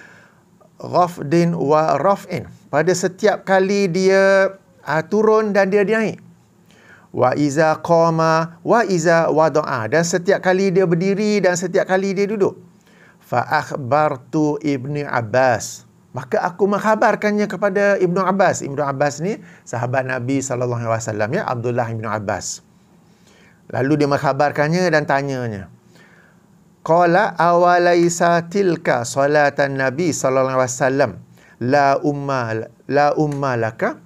ghafdin wa raf'in, pada setiap kali dia turun dan dia naik. Wa iza qama wa iza wada'a, dan setiap kali dia berdiri dan setiap kali dia duduk. Fa akhbartu Ibnu Abbas, maka aku mengkhabarkannya kepada Ibnu Abbas. Ibnu Abbas ni sahabat Nabi sallallahu alaihi wasallam, ya, Abdullah Ibnu Abbas. Lalu dia mengkhabarkannya dan tanyanya. Qala awalaisa tilka salatan Nabi sallallahu alaihi wasallam la umma laka.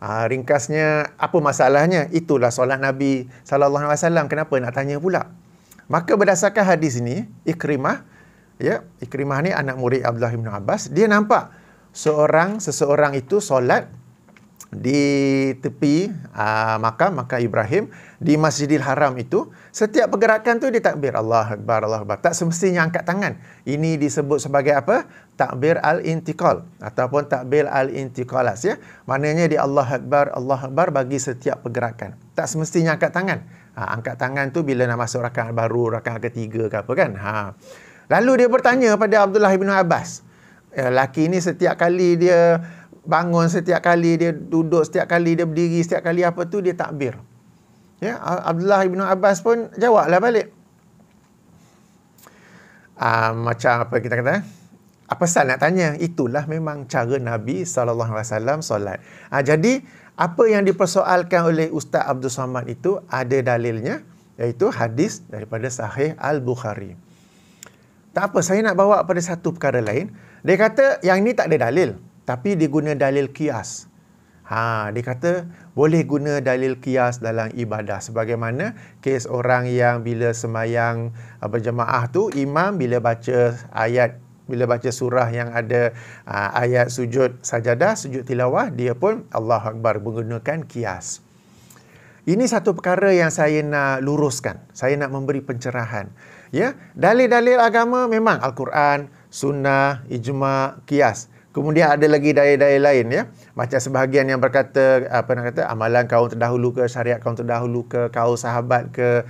Ringkasnya, apa masalahnya? Itulah solat Nabi SAW. Kenapa nak tanya pula? Maka berdasarkan hadis ini, Ikrimah ni anak murid Abdullah bin Abbas, dia nampak seseorang itu solat di tepi makam Ibrahim di Masjidil Haram itu. Setiap pergerakan tu dia takbir Allah Akbar, Allah Akbar. Tak semestinya angkat tangan. Ini disebut sebagai apa? Takbir al-intiqal ataupun takbir al-intiqalas, ya. Maknanya di Allah Akbar bagi setiap pergerakan. Tak semestinya angkat tangan. Angkat tangan tu bila nak masuk rakaat baru, rakaat ketiga ke apa kan. Lalu dia bertanya pada Abdullah bin Abbas. Lelaki ni setiap kali dia bangun, setiap kali dia duduk, setiap kali dia berdiri, setiap kali apa tu dia takbir. Ya, Abdullah bin Abbas pun jawablah balik. Macam apa kita kata? Apa sal nak tanya? Itulah memang cara Nabi SAW solat. Jadi apa yang dipersoalkan oleh Ustaz Abdul Samad itu ada dalilnya, iaitu hadis daripada Sahih Al-Bukhari. Tak apa, saya nak bawa pada satu perkara lain. Dia kata yang ini tak ada dalil, tapi dia guna dalil qiyas. Dia kata boleh guna dalil qiyas dalam ibadah. Sebagaimana kes orang yang bila semayang berjemaah tu, imam bila baca surah yang ada ayat sujud sajadah, sujud tilawah, dia pun Allah Akbar menggunakan qiyas. Ini satu perkara yang saya nak luruskan. Saya nak memberi pencerahan. Ya, dalil-dalil agama memang Al-Quran, Sunnah, Ijma', Qiyas. Kemudian ada lagi dalil-dalil lain, ya. Macam sebahagian yang berkata amalan kaum terdahulu ke, syariat kaum terdahulu ke, kaum sahabat ke,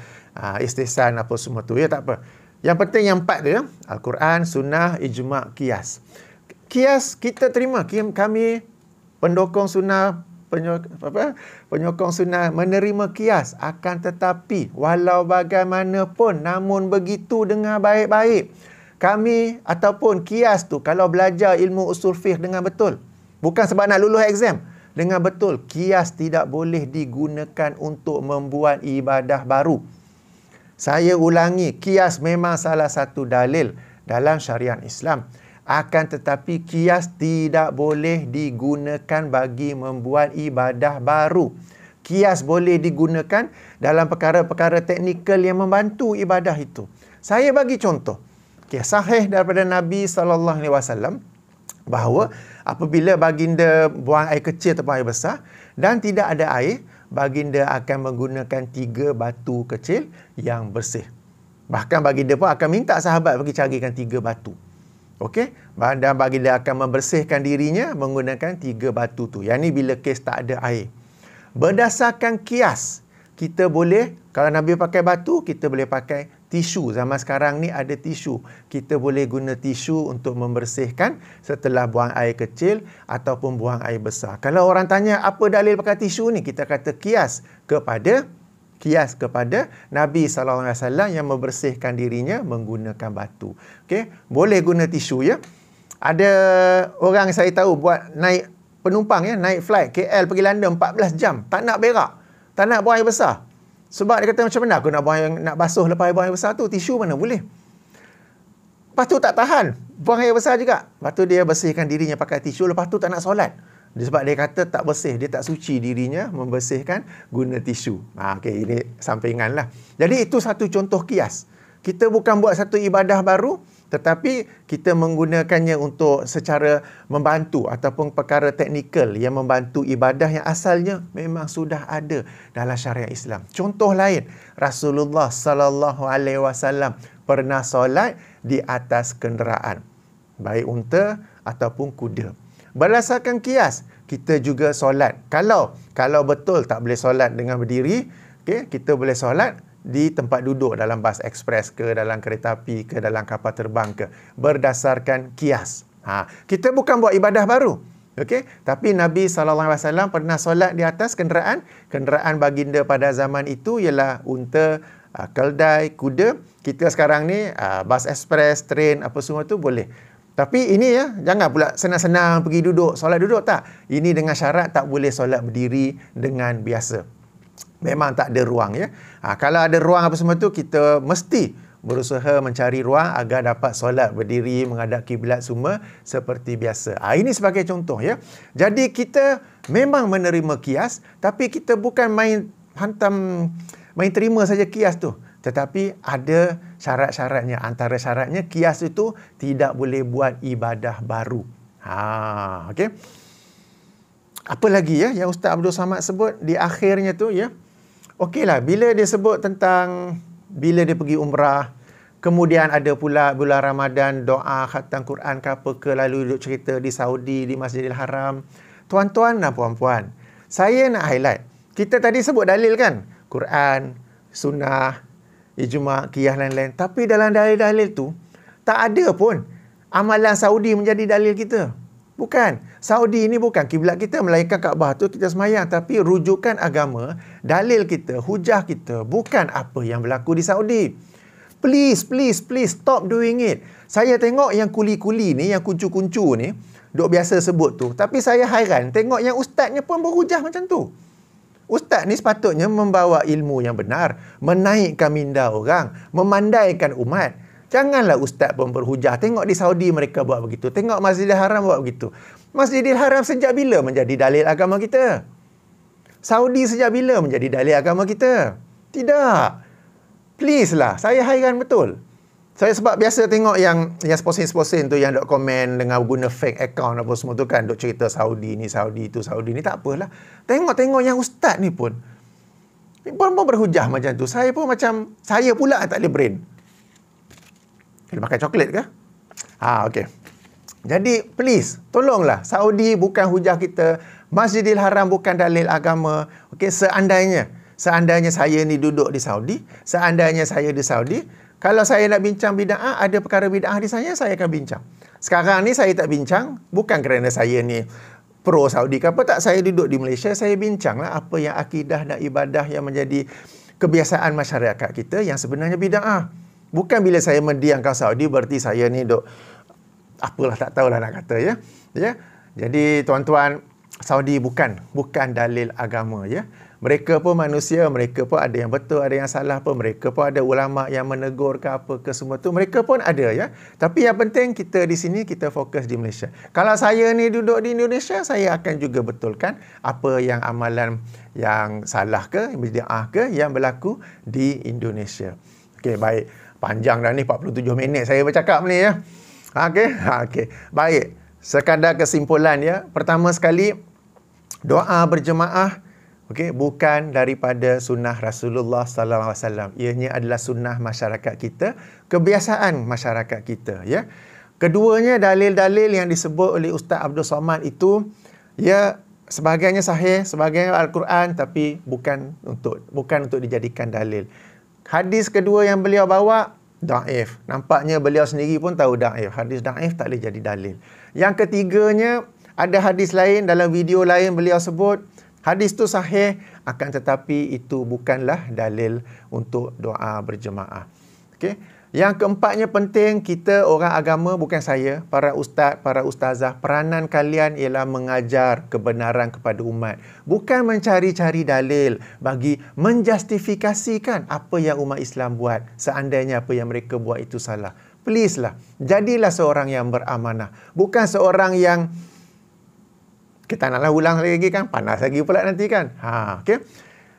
istihsan apa semua tu, ya, tak apa. Yang penting yang 4 tu, ya. Al-Quran, Sunnah, Ijma', Qiyas. Qiyas kita terima, kami pendukung sunnah, penyokong sunnah menerima qiyas. Akan tetapi walau bagaimanapun, namun begitu dengan baik-baik, kami ataupun qiyas tu, kalau belajar ilmu usul fiqh dengan betul, bukan sebab nak lulus exam, dengan betul, qiyas tidak boleh digunakan untuk membuat ibadah baru. Saya ulangi, qiyas memang salah satu dalil dalam syariat Islam. Akan tetapi qiyas tidak boleh digunakan bagi membuat ibadah baru. Qiyas boleh digunakan dalam perkara-perkara teknikal yang membantu ibadah itu. Saya bagi contoh. Sahih daripada Nabi SAW bahawa apabila baginda buang air kecil atau air besar dan tidak ada air, baginda akan menggunakan 3 batu kecil yang bersih. Bahkan baginda pun akan minta sahabat pergi carikan 3 batu. Okey, dan baginda akan membersihkan dirinya menggunakan 3 batu tu. Yang ni bila kes tak ada air. Berdasarkan qiyas, kita boleh, kalau Nabi pakai batu, kita boleh pakai tisu. Zaman sekarang ni ada tisu. Kita boleh guna tisu untuk membersihkan setelah buang air kecil ataupun buang air besar. Kalau orang tanya apa dalil pakai tisu ni, kita kata qiyas kepada Nabi SAW yang membersihkan dirinya menggunakan batu. Okey, boleh guna tisu, ya. Ada orang saya tahu buat naik penumpang, ya, naik flight KL pergi London 14 jam, tak nak berak, tak nak buang air besar. Sebab dia kata macam mana aku nak basuh lepas buang air besar tu, tisu mana boleh. Lepas tu tak tahan, buang air besar juga. Lepas tu dia bersihkan dirinya pakai tisu, lepas tu tak nak solat. Sebab dia kata tak bersih, dia tak suci dirinya membersihkan guna tisu. Okey, ini sampingan lah. Jadi itu satu contoh qiyas. Kita bukan buat satu ibadah baru, tetapi kita menggunakannya untuk secara membantu ataupun perkara teknikal yang membantu ibadah yang asalnya memang sudah ada dalam syariat Islam. Contoh lain, Rasulullah SAW pernah solat di atas kenderaan, baik unta ataupun kuda. Berdasarkan qiyas, kita juga solat. Kalau betul tak boleh solat dengan berdiri, okay, kita boleh solat di tempat duduk dalam bas ekspres ke, dalam kereta api ke, dalam kapal terbang ke, berdasarkan qiyas. Kita bukan buat ibadah baru. Okay? Tapi Nabi SAW pernah solat di atas kenderaan. Kenderaan baginda pada zaman itu ialah unta, keldai, kuda. Kita sekarang ni bas ekspres, train, apa semua tu boleh. Tapi ini, ya, jangan pula senang-senang pergi duduk, solat duduk, tak. Ini dengan syarat tak boleh solat berdiri dengan biasa. Memang tak ada ruang, ya. Kalau ada ruang apa semua tu, kita mesti berusaha mencari ruang agar dapat solat berdiri menghadap kiblat semua seperti biasa. Ini sebagai contoh ya. Jadi kita memang menerima kias, tapi kita bukan main terima saja kias tu. Tetapi ada syarat-syaratnya. Antara syaratnya kias itu tidak boleh buat ibadah baru. Okey. Apa lagi ya yang Ustaz Abdul Samad sebut di akhirnya tu ya. Okeylah, bila dia sebut tentang bila dia pergi umrah, kemudian ada pula bulan Ramadan, doa khatam Quran ke apa ke, lalu duduk cerita di Saudi, di Masjidil Haram. Tuan-tuan dan puan-puan, saya nak highlight. Kita tadi sebut dalil kan? Quran, sunnah, ijma', qiyas lain-lain. Tapi dalam dalil-dalil tu, tak ada pun amalan Saudi menjadi dalil kita. Bukan. Saudi ni bukan kiblat kita, melainkan Kaabah tu kita semayang. Tapi rujukan agama, dalil kita, hujah kita, bukan apa yang berlaku di Saudi. Please stop doing it. Saya tengok yang kuli-kuli ni, yang kuncu-kuncu ni, duk biasa sebut tu. Tapi saya hairan tengok yang ustaznya pun berhujah macam tu. Ustaz ni sepatutnya membawa ilmu yang benar, menaikkan minda orang, memandaikan umat. Janganlah ustaz pun berhujah. Tengok di Saudi mereka buat begitu. Tengok Masjidil Haram buat begitu. Masjidil Haram sejak bila menjadi dalil agama kita? Saudi sejak bila menjadi dalil agama kita? Tidak. Please lah. Saya hairan betul. Saya sebab biasa tengok yang sposin-sposin tu yang duk komen dengan guna fake account apa semua tu kan. Duk cerita Saudi ni, Saudi tu, Saudi ni. Tak apalah. Tengok yang ustaz ni pun berhujah macam tu. Saya pun macam, saya pula tak ada brain. Dia makan coklat ke? Okey. Jadi, please, tolonglah. Saudi bukan hujah kita. Masjidil Haram bukan dalil agama. Okey, seandainya saya ni duduk di Saudi, seandainya saya di Saudi, kalau saya nak bincang bid'ah, ada perkara bid'ah di saya akan bincang. Sekarang ni saya tak bincang, bukan kerana saya ni pro Saudi ke apa, tak. Saya duduk di Malaysia, saya bincanglah apa yang akidah dan ibadah yang menjadi kebiasaan masyarakat kita yang sebenarnya bid'ah. Bukan bila saya mendiamkan Saudi, berarti saya ni duk, apalah tak tahulah nak kata ya. Jadi tuan-tuan, Saudi bukan dalil agama ya. Mereka pun manusia, mereka pun ada yang betul, ada yang salah pun. Mereka pun ada ulama yang menegur ke apa ke semua tu. Mereka pun ada ya. Tapi yang penting kita di sini, kita fokus di Malaysia. Kalau saya ni duduk di Indonesia, saya akan juga betulkan apa yang amalan yang salah ke, bid'ah ke yang berlaku di Indonesia. Okey, baik. Panjang dah ni, 47 minit saya bercakap ni ya. Okey. Baik. Sekadar kesimpulan ya. Pertama sekali, doa berjemaah bukan daripada sunnah Rasulullah sallallahu alaihi wasallam. Ianya adalah sunnah masyarakat kita, kebiasaan masyarakat kita ya. Keduanya, dalil-dalil yang disebut oleh Ustaz Abdul Samad itu ya, sebagainya sahih, sebagainya Al-Quran, tapi bukan untuk dijadikan dalil. Hadis kedua yang beliau bawa daif. Nampaknya beliau sendiri pun tahu daif. Hadis daif tak boleh jadi dalil. Yang ketiganya, ada hadis lain dalam video lain beliau sebut hadis tu sahih, akan tetapi itu bukanlah dalil untuk doa berjemaah. Okey. Yang keempatnya penting, kita orang agama, bukan saya, para ustaz, para ustazah, peranan kalian ialah mengajar kebenaran kepada umat. Bukan mencari-cari dalil bagi menjustifikasikan apa yang umat Islam buat, seandainya apa yang mereka buat itu salah. Please lah, jadilah seorang yang beramanah. Bukan seorang yang, kita naklah ulang lagi kan, panas lagi pula nanti kan. Okay.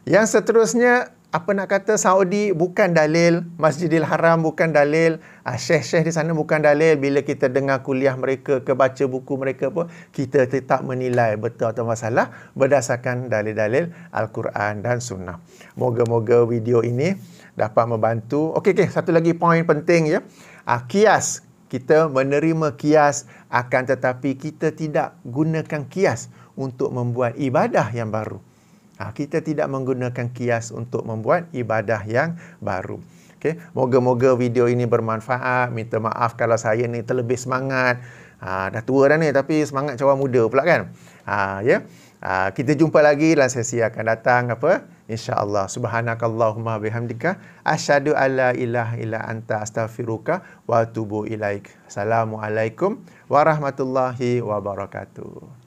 Yang seterusnya, apa nak kata, Saudi bukan dalil, Masjidil Haram bukan dalil, syekh-syekh di sana bukan dalil. Bila kita dengar kuliah mereka, baca buku mereka pun, kita tetap menilai betul atau masalah berdasarkan dalil-dalil Al-Quran dan Sunnah. Moga-moga video ini dapat membantu. Okey, satu lagi poin penting ya. Kias. Kita menerima kias, akan tetapi kita tidak gunakan kias untuk membuat ibadah yang baru. Kita tidak menggunakan kias untuk membuat ibadah yang baru. Okay. Moga-moga video ini bermanfaat. Minta maaf kalau saya ni terlebih semangat. Dah tua dah ni, tapi semangat macam orang muda pula kan. Kita jumpa lagi dalam sesi akan datang. InsyaAllah. Subhanakallahumma bihamdika. Asyhadu alla ilaha illa anta astaghfiruka wa atubu ilaik. Assalamualaikum warahmatullahi wabarakatuh.